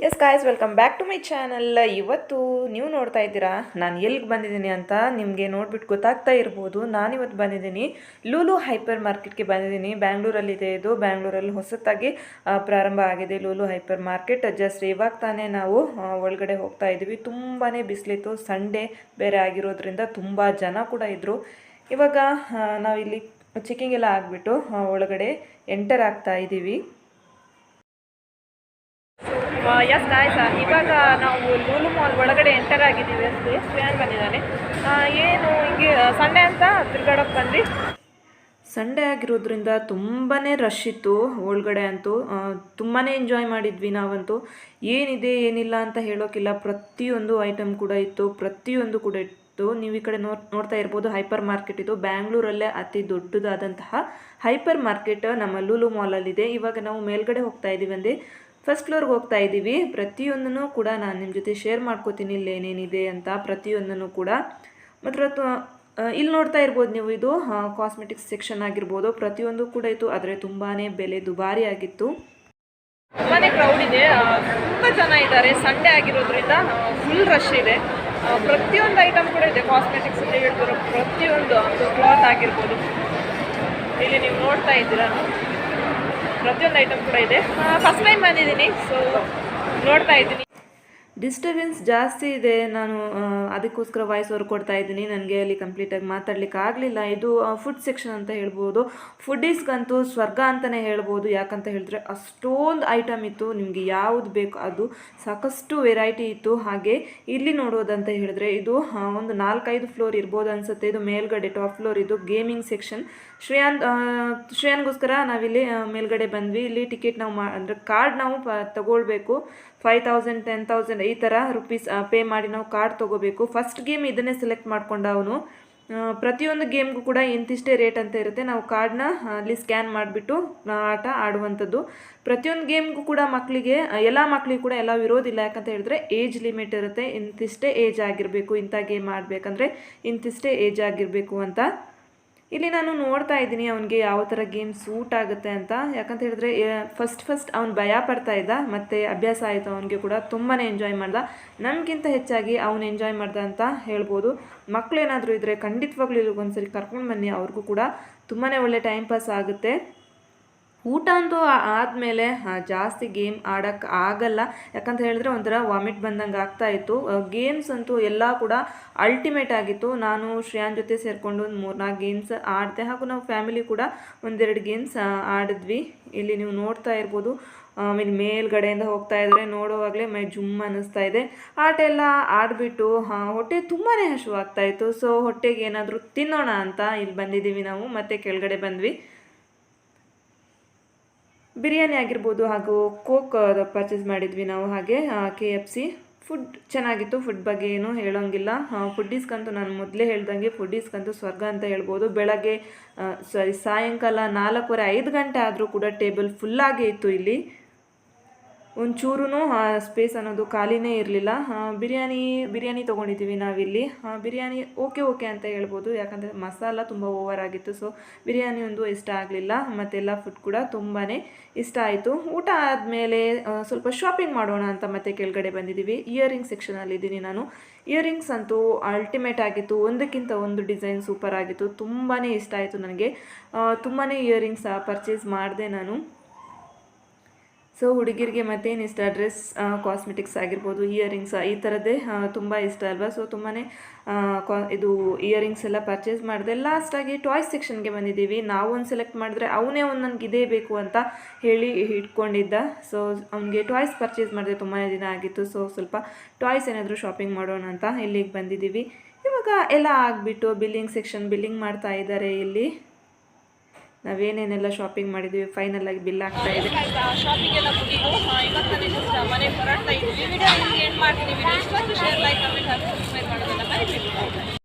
S guys, welcome back to my channel. ಇವತ್ತು ನೀವು ನೋಡ್ತಾ ಇದ್ದೀರಾ ನಾನು ಎಲ್ಲಿಗೆ ಬಂದಿದ್ದೀನಿ ಅಂತ. ನಿಮಗೆ ನೋಡ್ಬಿಟ್ಟು ಗೊತ್ತಾಗ್ತಾ ಇರ್ಬೋದು. ನಾನಿವತ್ತು ಬಂದಿದ್ದೀನಿ ಲೂಲು ಹೈಪರ್ ಮಾರ್ಕೆಟ್ಗೆ ಬಂದಿದ್ದೀನಿ. ಬ್ಯಾಂಗ್ಳೂರಲ್ಲಿದೆ ಇದು. ಬ್ಯಾಂಗ್ಳೂರಲ್ಲಿ ಹೊಸತಾಗಿ ಪ್ರಾರಂಭ ಆಗಿದೆ ಲೂಲು ಹೈಪರ್ ಮಾರ್ಕೆಟ್. ಜಸ್ಟ್ ಇವಾಗ ತಾನೇ ನಾವು ಒಳಗಡೆ ಹೋಗ್ತಾ ಇದ್ದೀವಿ. ತುಂಬಾ ಬಿಸಿಲಿತ್ತು, ಸಂಡೇ ಬೇರೆ ಆಗಿರೋದ್ರಿಂದ ತುಂಬ ಜನ ಕೂಡ ಇದ್ದರು. ಇವಾಗ ನಾವಿಲ್ಲಿ ಚೆಕಿಂಗ್ ಎಲ್ಲ ಆಗಿಬಿಟ್ಟು ಒಳಗಡೆ ಎಂಟರ್ ಆಗ್ತಾ ಇದ್ದೀವಿ. ಎಸ್ ಗಾಯ್ಸ್, ಇವಾಗ ನಾವು ಲೂಲು ಮಾಲ್ ಒಳಗಡೆ ಎಂಟರ್ ಆಗಿದ್ದೀವಿ ಅಷ್ಟೇ. ಶ್ರೇಯನ್ ಬಂದಿದ್ದಾನೆ. ಏನು ಹಿಂಗೆ ಸಂಡೇ ಅಂತ ತಿರ್ಗಾಡೋಕೆ ಬಂದ್ವಿ. ಸಂಡೇ ಆಗಿರೋದ್ರಿಂದ ತುಂಬಾ ರಶ್ ಇತ್ತು ಒಳಗಡೆ ಅಂತೂ. ತುಂಬಾ ಎಂಜಾಯ್ ಮಾಡಿದ್ವಿ ನಾವಂತೂ. ಏನಿದೆ ಏನಿಲ್ಲ ಅಂತ ಹೇಳೋಕ್ಕಿಲ್ಲ, ಪ್ರತಿಯೊಂದು ಐಟಮ್ ಕೂಡ ಇತ್ತು, ಪ್ರತಿಯೊಂದು ಕೂಡ ಇತ್ತು. ನೀವು ಈ ಕಡೆ ನೋಡ್ತಾ ಇರ್ಬೋದು, ಹೈಪರ್ ಮಾರ್ಕೆಟ್ ಇದು. ಬ್ಯಾಂಗ್ಳೂರಲ್ಲೇ ಅತಿ ದೊಡ್ಡದಾದಂತಹ ಹೈಪರ್ ಮಾರ್ಕೆಟ್ ನಮ್ಮ ಲೂಲು ಮಾಲಲ್ಲಿದೆ. ಇವಾಗ ನಾವು ಮೇಲ್ಗಡೆ ಹೋಗ್ತಾ ಇದ್ದೀವಿ ಅಂದರೆ ಫಸ್ಟ್ ಫ್ಲೋರ್ಗೆ ಹೋಗ್ತಾ ಇದ್ದೀವಿ. ಪ್ರತಿಯೊಂದನ್ನು ಕೂಡ ನಾನು ನಿಮ್ಮ ಜೊತೆ ಶೇರ್ ಮಾಡ್ಕೋತೀನಿ ಇಲ್ಲಿ ಏನೇನಿದೆ ಅಂತ, ಪ್ರತಿಯೊಂದನ್ನು ಕೂಡ. ಮಾತ್ರ ಇಲ್ಲಿ ನೋಡ್ತಾ ಇರ್ಬೋದು ನೀವು, ಇದು ಕಾಸ್ಮೆಟಿಕ್ಸ್ ಸೆಕ್ಷನ್ ಆಗಿರ್ಬೋದು. ಪ್ರತಿಯೊಂದು ಕೂಡ ಇತ್ತು, ಆದರೆ ತುಂಬಾ ಬೆಲೆ ದುಬಾರಿ ಆಗಿತ್ತು. ತುಂಬಾ ಕ್ರೌಡ್ ಇದೆ, ತುಂಬ ಜನ ಇದ್ದಾರೆ. ಸಂಡೇ ಆಗಿರೋದ್ರಿಂದ ಫುಲ್ ರಶ್ ಇದೆ. ಪ್ರತಿಯೊಂದು ಐಟಮ್ ಕೂಡ ಇದೆ. ಕಾಸ್ಮೆಟಿಕ್ಸ್ ಅಂತ ಹೇಳ್ತಿರೋ ಪ್ರತಿಯೊಂದು ಕ್ಲಾತ್ ಆಗಿರ್ಬೋದು, ಇಲ್ಲಿ ನೀವು ನೋಡ್ತಾ ಇದ್ದೀರಾ. ಪ್ರತಿಯೊಂದು ಐಟಮ್ ಕೂಡ ಇದೆ. ಫಸ್ಟ್ ಟೈಮ್ ಬಂದಿದ್ದೀನಿ, ಸೊ ನೋಡ್ತಾ ಇದ್ದೀನಿ. ಡಿಸ್ಟರ್ಬೆನ್ಸ್ ಜಾಸ್ತಿ ಇದೆ, ನಾನು ಅದಕ್ಕೋಸ್ಕರ ವಾಯ್ಸ್ ಓವರ್ ಕೊಡ್ತಾ ಇದ್ದೀನಿ. ನನಗೆ ಅಲ್ಲಿ ಕಂಪ್ಲೀಟಾಗಿ ಮಾತಾಡ್ಲಿಕ್ಕೆ ಆಗಲಿಲ್ಲ. ಇದು ಫುಡ್ ಸೆಕ್ಷನ್ ಅಂತ ಹೇಳ್ಬೋದು. ಫುಡ್ಡೀಸ್ಗಂತೂ ಸ್ವರ್ಗ ಅಂತಲೇ ಹೇಳ್ಬೋದು. ಯಾಕಂತ ಹೇಳಿದ್ರೆ ಅಷ್ಟೊಂದು ಐಟಮ್ ಇತ್ತು, ನಿಮಗೆ ಯಾವುದು ಬೇಕು ಅದು ಸಾಕಷ್ಟು ವೆರೈಟಿ ಇತ್ತು. ಹಾಗೆ ಇಲ್ಲಿ ನೋಡೋದಂತ ಹೇಳಿದ್ರೆ ಇದು ಒಂದು 4-5 ಫ್ಲೋರ್ ಇರ್ಬೋದು ಅನಿಸುತ್ತೆ. ಇದು ಮೇಲ್ಗಡೆ ಟಾಪ್ ಫ್ಲೋರ್, ಇದು ಗೇಮಿಂಗ್ ಸೆಕ್ಷನ್. ಶ್ರೇಯಾನ್ಗೋಸ್ಕರ ನಾವಿಲ್ಲಿ ಮೇಲ್ಗಡೆ ಬಂದ್ವಿ. ಇಲ್ಲಿ ಟಿಕೆಟ್ ನಾವು ಅಂದರೆ ಕಾರ್ಡ್ ನಾವು ತಗೊಳ್ಬೇಕು. 5,000 10,000 ಈ ಥರ ರುಪೀಸ್ ಪೇ ಮಾಡಿ ನಾವು ಕಾರ್ಡ್ ತೊಗೋಬೇಕು. ಫಸ್ಟ್ ಗೇಮ್ ಇದನ್ನೇ ಸೆಲೆಕ್ಟ್ ಮಾಡ್ಕೊಂಡ ಅವನು. ಪ್ರತಿಯೊಂದು ಗೇಮ್ಗೂ ಕೂಡ ಇಂತಿಷ್ಟೇ ರೇಟ್ ಅಂತ ಇರುತ್ತೆ. ನಾವು ಕಾರ್ಡ್ನ ಅಲ್ಲಿ ಸ್ಕ್ಯಾನ್ ಮಾಡಿಬಿಟ್ಟು ಆಟ ಆಡುವಂಥದ್ದು. ಪ್ರತಿಯೊಂದು ಗೇಮ್ಗೂ ಕೂಡ ಮಕ್ಕಳಿಗೆ, ಎಲ್ಲ ಮಕ್ಕಳಿಗೂ ಕೂಡ ಎಲ್ಲ ಇರೋದಿಲ್ಲ. ಯಾಕಂತ ಹೇಳಿದ್ರೆ ಏಜ್ ಲಿಮಿಟ್ ಇರುತ್ತೆ. ಇಂತಿಷ್ಟೇ ಏಜ್ ಆಗಿರಬೇಕು, ಇಂಥ ಗೇಮ್ ಆಡಬೇಕಂದ್ರೆ ಇಂತಿಷ್ಟೇ ಏಜ್ ಆಗಿರಬೇಕು ಅಂತ. ಇಲ್ಲಿ ನಾನು ನೋಡ್ತಾ ಇದ್ದೀನಿ ಅವನಿಗೆ ಯಾವ ಥರ ಗೇಮ್ ಸೂಟ್ ಆಗುತ್ತೆ ಅಂತ. ಯಾಕಂತ ಹೇಳಿದ್ರೆ ಫಸ್ಟ್ ಅವ್ನು ಭಯ ಪಡ್ತಾ ಇದ್ದ, ಮತ್ತು ಅಭ್ಯಾಸ ಆಯಿತು ಅವನಿಗೆ ಕೂಡ. ತುಂಬಾ ಎಂಜಾಯ್ ಮಾಡ್ದ. ನನಗಿಂತ ಹೆಚ್ಚಾಗಿ ಅವನು ಎಂಜಾಯ್ ಮಾಡ್ದ ಅಂತ ಹೇಳ್ಬೋದು. ಮಕ್ಕಳೇನಾದರೂ ಇದ್ದರೆ ಖಂಡಿತವಾಗ್ಲೂ ಇಲ್ಲಿಗೆ ಒಂದ್ಸರಿ ಕರ್ಕೊಂಡು ಬನ್ನಿ. ಅವ್ರಿಗೂ ಕೂಡ ತುಂಬಾ ಒಳ್ಳೆ ಟೈಮ್ ಪಾಸ್ ಆಗುತ್ತೆ. ಊಟ ಅಂತೂ ಆದಮೇಲೆ ಜಾಸ್ತಿ ಗೇಮ್ ಆಡೋಕ್ಕೆ ಆಗಲ್ಲ. ಯಾಕಂತ ಹೇಳಿದ್ರೆ ಒಂಥರ ವಾಮಿಟ್ ಬಂದಂಗೆ ಆಗ್ತಾಯಿತ್ತು. ಗೇಮ್ಸ್ ಅಂತೂ ಎಲ್ಲ ಕೂಡ ಅಲ್ಟಿಮೇಟ್ ಆಗಿತ್ತು. ನಾನು ಶ್ರೇಯಾನ್ ಜೊತೆ ಸೇರಿಕೊಂಡು ಒಂದು 3-4 ಗೇಮ್ಸ್ ಆಡಿದೆ. ಹಾಗೂ ನಾವು ಫ್ಯಾಮಿಲಿ ಕೂಡ 1-2 ಗೇಮ್ಸ್ ಆಡಿದ್ವಿ. ಇಲ್ಲಿ ನೀವು ನೋಡ್ತಾ ಇರ್ಬೋದು. ಆಮೇಲೆ ಮೇಲ್ಗಡೆಯಿಂದ ಹೋಗ್ತಾ ಇದ್ದರೆ ನೋಡುವಾಗಲೇ ಮೈ ಜುಮ್ ಅನ್ನಿಸ್ತಾ ಇದೆ. ಆಟ ಎಲ್ಲ ಆಡಿಬಿಟ್ಟು ಹೊಟ್ಟೆ ತುಂಬಾ ಹಸಿವಾಗ್ತಾಯಿತ್ತು. ಸೊ ಹೊಟ್ಟೆಗೆ ಏನಾದರೂ ತಿನ್ನೋಣ ಅಂತ ಇಲ್ಲಿ ಬಂದಿದ್ದೀವಿ ನಾವು. ಮತ್ತೆ ಕೆಳಗಡೆ ಬಂದ್ವಿ. ಬಿರಿಯಾನಿ ಆಗಿರ್ಬೋದು ಹಾಗೂ ಕೋಕ್ ಪರ್ಚೇಸ್ ಮಾಡಿದ್ವಿ ನಾವು. ಹಾಗೆ KFC ಫುಡ್ ಚೆನ್ನಾಗಿತ್ತು. ಫುಡ್ ಬಗ್ಗೆ ಏನೂ ಹೇಳೋಂಗಿಲ್ಲ. ಫುಡ್ಡೀಸ್ಗಂತೂ ನಾನು ಮೊದಲೇ ಹೇಳ್ದಂಗೆ ಫುಡ್ಡೀಸ್ಗಂತೂ ಸ್ವರ್ಗ ಅಂತ ಹೇಳ್ಬೋದು. ಬೆಳಗ್ಗೆ ಸಾಯಂಕಾಲ 4:15 ಗಂಟೆ ಆದರೂ ಕೂಡ ಟೇಬಲ್ ಫುಲ್ಲಾಗೇ ಇತ್ತು. ಇಲ್ಲಿ ಒಂಚೂರು ಸ್ಪೇಸ್ ಅನ್ನೋದು ಖಾಲಿನೇ ಇರಲಿಲ್ಲ. ಬಿರಿಯಾನಿ ತೊಗೊಂಡಿದ್ದೀವಿ ನಾವಿಲ್ಲಿ. ಬಿರಿಯಾನಿ ಓಕೆ ಅಂತ ಹೇಳ್ಬೋದು. ಯಾಕಂದರೆ ಮಸಾಲ ತುಂಬ ಓವರ್ ಆಗಿತ್ತು. ಸೊ ಬಿರಿಯಾನಿ ಒಂದು ಇಷ್ಟ ಆಗಲಿಲ್ಲ. ಮತ್ತೆಲ್ಲ ಫುಡ್ ಕೂಡ ತುಂಬಾ ಇಷ್ಟ ಆಯಿತು. ಊಟ ಆದಮೇಲೆ ಸ್ವಲ್ಪ ಶಾಪಿಂಗ್ ಮಾಡೋಣ ಅಂತ ಮತ್ತೆ ಕೆಳಗಡೆ ಬಂದಿದ್ದೀವಿ. ಇಯರಿಂಗ್ ಸೆಕ್ಷನಲ್ಲಿದ್ದೀನಿ ನಾನು. ಇಯರಿಂಗ್ಸ್ ಅಂತೂ ಅಲ್ಟಿಮೇಟ್ ಆಗಿತ್ತು. ಒಂದಕ್ಕಿಂತ ಒಂದು ಡಿಸೈನ್ ಸೂಪರ್ ಆಗಿತ್ತು. ತುಂಬಾ ಇಷ್ಟ ಆಯಿತು ನನಗೆ. ತುಂಬಾ ಇಯರಿಂಗ್ಸ್ ಪರ್ಚೇಸ್ ಮಾಡಿದೆ ನಾನು. ಸೊ ಹುಡುಗಿರಿಗೆ ಮತ್ತೇನು ಇಷ್ಟ, ಡ್ರೆಸ್, ಕಾಸ್ಮೆಟಿಕ್ಸ್ ಆಗಿರ್ಬೋದು, ಇಯರಿಂಗ್ಸ್ ಈ ಥರದ್ದೇ ತುಂಬ ಇಷ್ಟ ಅಲ್ವಾ. ಸೊ ತುಂಬಾ ಇದು ಇಯರಿಂಗ್ಸ್ ಎಲ್ಲ ಪರ್ಚೇಸ್ ಮಾಡಿದೆ. ಲಾಸ್ಟಾಗಿ ಟಾಯ್ಸ್ ಸೆಕ್ಷನ್ಗೆ ಬಂದಿದ್ದೀವಿ. ನಾವೊಂದು ಸೆಲೆಕ್ಟ್ ಮಾಡಿದ್ರೆ ಅವನೇ ಒಂದು ನನಗೆ ಇದೇ ಬೇಕು ಅಂತ ಹೇಳಿ ಇಟ್ಕೊಂಡಿದ್ದ. ಸೊ ಅವನಿಗೆ ಟಾಯ್ಸ್ ಪರ್ಚೇಸ್ ಮಾಡಿದೆ. ತುಂಬಾ ದಿನ ಆಗಿತ್ತು. ಸೊ ಸ್ವಲ್ಪ ಟಾಯ್ಸ್ ಏನಾದರೂ ಶಾಪಿಂಗ್ ಮಾಡೋಣ ಅಂತ ಇಲ್ಲಿಗೆ ಬಂದಿದ್ದೀವಿ. ಇವಾಗ ಎಲ್ಲ ಆಗಿಬಿಟ್ಟು ಬಿಲ್ಲಿಂಗ್ ಮಾಡ್ತಾ ಇದ್ದಾರೆ ಇಲ್ಲಿ. ನಾವೇನೇನೆಲ್ಲ ಶಾಪಿಂಗ್ ಮಾಡಿದ್ದೀವಿ ಫೈನಲ್ ಆಗಿ ಬಿಲ್ ಆಗ್ತಾ ಇದೆ. ಶಾಪಿಂಗ್ ಎಲ್ಲ ಮುಗಿದು ಇವತ್ತು ಮನೆಗೆ ಹೊರಡ್ತಾ ಇದ್ದೀವಿ. ವಿಡಿಯೋ ಎಂಡ್ ಮಾಡ್ತೀನಿ. ವಿಡಿಯೋ ಇಷ್ಟ ಶೇರ್, ಲೈಕ್, ಕಮೆಂಟ್ ಹಾಗೂ ಸಬ್ಸ್ಕ್ರೈಬ್ ಮಾಡೋದನ್ನ ಮರಿಬೇಡಿ.